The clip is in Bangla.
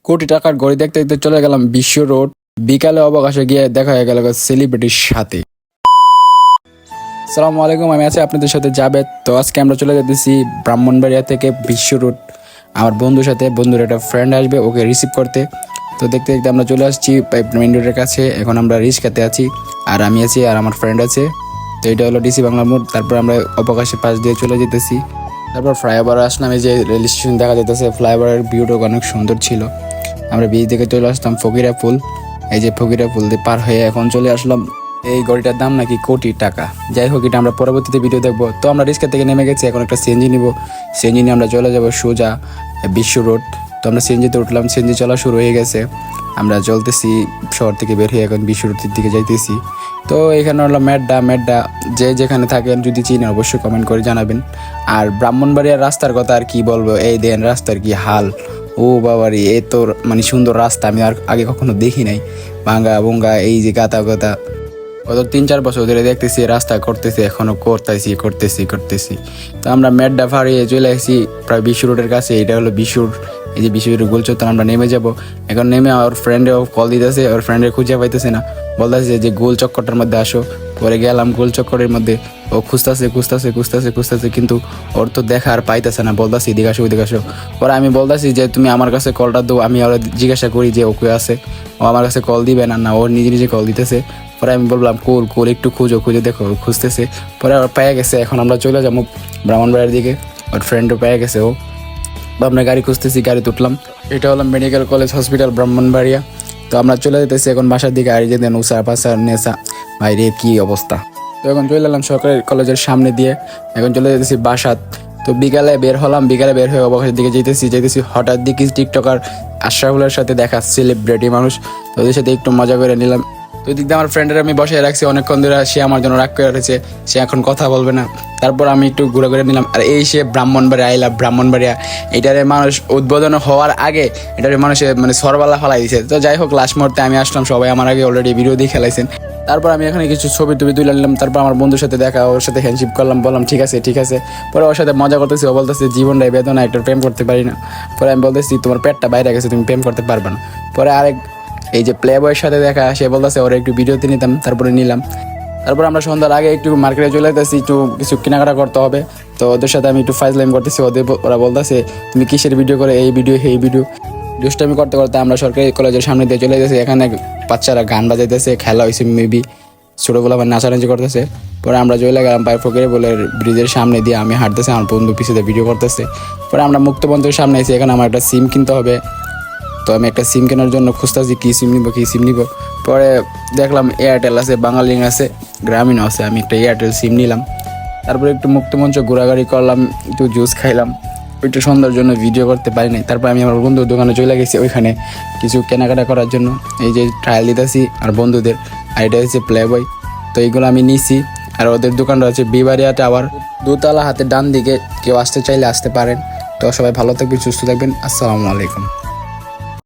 কোটি টাকার ঘড়ি দেখতে দেখতে চলে গেলাম বিশ্ব রোড। বিকালে অবকাশে গিয়ে দেখা হয়ে গেল সেলিব্রিটির সাথে। আসসালামু আলাইকুম, আমি আছি আপনাদের সাথে জাবেদ। তো আজকে আমরা চলে যেতেছি ব্রাহ্মণবাড়িয়া থেকে বিশ্ব রোড আমার বন্ধুর সাথে। বন্ধুর একটা ফ্রেন্ড আসবে, ওকে রিসিভ করতে। তো দেখতে দেখতে আমরা চলে আসছি মেইন রোডের কাছে। এখন আমরা রিক্সাতে আছি, আর আমি আছি আর আমার ফ্রেন্ড আছে। তো এটা হলো ডিসি বাংলা মোড়। তারপর আমরা অবকাশের পাশ দিয়ে চলে যেতেছি। তারপর ফ্লাইওভার আসলাম, এই যে রেল স্টেশন দেখা যেতেছে। ফ্লাইওভারের ভিউটা অনেক সুন্দর ছিল। আমরা বিচ থেকে চলে আসলাম ফকিরা পুল। এই যে ফকিরা পুল দিয়ে পার হয়ে এখন চলে আসলাম। এই গাড়িটার দাম নাকি কোটি টাকা। যাই হোক, এটা আমরা পরবর্তীতে ভিডিও দেখবো। তো আমরা রিক্সা থেকে নেমে গেছি, এখন একটা সিএনজি নিব। সিএনজি নিয়ে আমরা চলে যাবো সোজা বিশ্ব রোড। তো আমরা সিএনজিতে উঠলাম, সিএনজি চলা শুরু হয়ে গেছে। আমরা চলতেছি শহর থেকে বের হয়ে এখন বিশ্ব রোডের দিকে যাইতেছি। তো এখানে হলো মেড্ডা যে যেখানে থাকেন যদি চিনেন অবশ্যই কমেন্ট করে জানাবেন। আর ব্রাহ্মণবাড়িয়ার রাস্তার কথা আর কি বলবো, এই দেন রাস্তার কি হাল। ও বাবারি, এ তো মানে সুন্দর রাস্তা আমি আর আগে কখনো দেখি নাই। ভাঙ্গা ভুঙ্গা, এই যে গাতা গাতা। গত 3-4 বছর ধরে দেখতেছি রাস্তা করতেছি, এখনো করতেছি। তো আমরা মেড্ডা ফাড়িয়ে চলে আসছি প্রায় বিশ্ব রোডের কাছে। এটা হলো বিশুর, এই যে বিশ্ব রোডের গোলচত্বর। আমরা নেমে যাব এখন। নেমে ওর ফ্রেন্ডেও কল দিতেছে, ওর ফ্রেন্ডে খুঁজে পাইতেছে না। বলতেছে যে গোল চক্করটার মধ্যে আসো। পরে গেলাম গোল চক্করের মধ্যে। ও খুঁজতেছে, কিন্তু ওর তো দেখা আর পাইতেছে না। বলতেছি এদিকে আসো। পরে আমি বলতেছি যে তুমি আমার কাছে কলটা দাও। আমি ওরা জিজ্ঞাসা করি যে ওকে আছে, ও আমার কাছে কল দিবে না, ও নিজে কল দিতেছে। পরে আমি বললাম কোল একটু খুঁজে দেখো। খুঁজতেছে, পরে ওর পেয়ে গেছে। এখন আমরা চলে যাবো ব্রাহ্মণবাড়িয়ার দিকে। ওর ফ্রেন্ডও পেয়ে গেছে। ও আমরা গাড়ি খুঁজতেছি, গাড়িতে উঠলাম। এটা হলো মেডিকেল কলেজ হসপিটাল ব্রাহ্মণবাড়িয়া। তো আমরা চলে যেতেছি এখন বাসার দিকে। আর যেতেন উষা পাশা নেশা ভাই রে, কি অবস্থা। তো এখন চলে এলাম সরকারি কলেজের সামনে দিয়ে। এখন চলে যেতেছি বাসাত। তো বিকালে বের হয়ে অবকাশের দিকে যেতেছি। হঠাৎ দেখি টিকটকার আশরাফুলের সাথে দেখা, সেলিব্রিটি মানুষ। তো ওদের সাথে একটু মজা করে নিলাম। তো দিক দিয়ে আমার ফ্রেন্ডের আমি বসে রাখছি অনেকক্ষণ ধরে। সে আমার জন্য রাগ করে রয়েছে, সে এখন কথা বলবে না। তারপর আমি একটু ঘুরে নিলাম। আর এই সে ব্রাহ্মণবাড়িয়া, আইলা ব্রাহ্মণবাড়িয়া। এটারে মানুষ উদ্বোধন হওয়ার আগে এটারে মানুষে মানে সরবালা ফেলাই দিছে। তো যাই হোক, লাস্ট মুহূর্তে আমি আসলাম, সবাই আমার আগে অলরেডি ভিডিও দিয়ে খেলাইছেন। তারপর আমি এখানে কিছু ছবি তুলে নিলাম। তারপর আমার বন্ধুর সাথে দেখা, ওর সাথে হ্যান্ডশিপ করলাম, বললাম ঠিক আছে। পরে ওর সাথে মজা করতেছি। ও বলতেছে জীবনটাই বেদনা, একটা প্রেম করতে পারি না। পরে আমি বলতেছি তোমার পেটটা বাইরে গেছে, তুমি প্রেম করতে পারবে না। পরে আরেক এই যে প্লে বয়ের সাথে দেখা, সে বলতেছে ওরা একটু ভিডিওতে নিতাম। তারপরে নিলাম। তারপর আমরা সন্ধ্যার আগে একটু মার্কেটে চলে যেতেছি, একটু কিছু কেনাকাটা করতে হবে। তো ওদের সাথে আমি একটু ফাইজলামি করতেছি। ওরা বলতেছে তুমি কিসের ভিডিও করে, এই ভিডিও দুষ্টামি করতে আমরা সরকারি কলেজের সামনে দিয়ে চলে গেছি। এখানে বাচ্চারা গান বাজাইতেছে, খেলা হয়েছে মেবি, ছোটোগুলো আবার নাচানাচি করতেছে। পরে আমরা চলে গেলাম ফকিরে বলে ব্রিজের সামনে দিয়ে। আমি হাঁটতেছি, আমার বন্ধু পিছিয়ে ভিডিও করতেছে। পরে আমরা মুক্তমঞ্চের সামনে এসে এখানে আমার একটা সিম কিনতে হবে। তো আমি একটা সিম কেনার জন্য খুঁজতেছি কি সিম নিব। পরে দেখলাম এয়ারটেল আছে, বাঙালিং আছে, গ্রামীণ আছে। আমি একটা এয়ারটেল সিম নিলাম। তারপরে একটু মুক্তমঞ্চ ঘোরাঘুরি করলাম, একটু জুস খাইলাম। একটু সন্ধ্যার জন্য ভিডিও করতে পারি নাই। তারপর আমি আমার বন্ধুর দোকানে চলে গেছি, ওইখানে কিছু কেনাকাটা করার জন্য। এই যে ট্রায়াল দিতেছি আর বন্ধুদের। আর এটা হচ্ছে প্লে বয়। তো এইগুলো আমি নিছি। আর ওদের দোকানটা হচ্ছে বিবারিয়া টাওয়ার, 2তলা, হাতের ডান দিকে। কেউ আসতে চাইলে আসতে পারেন। তো সবাই ভালো থাকবেন, সুস্থ থাকবেন। আসসালামু আলাইকুম।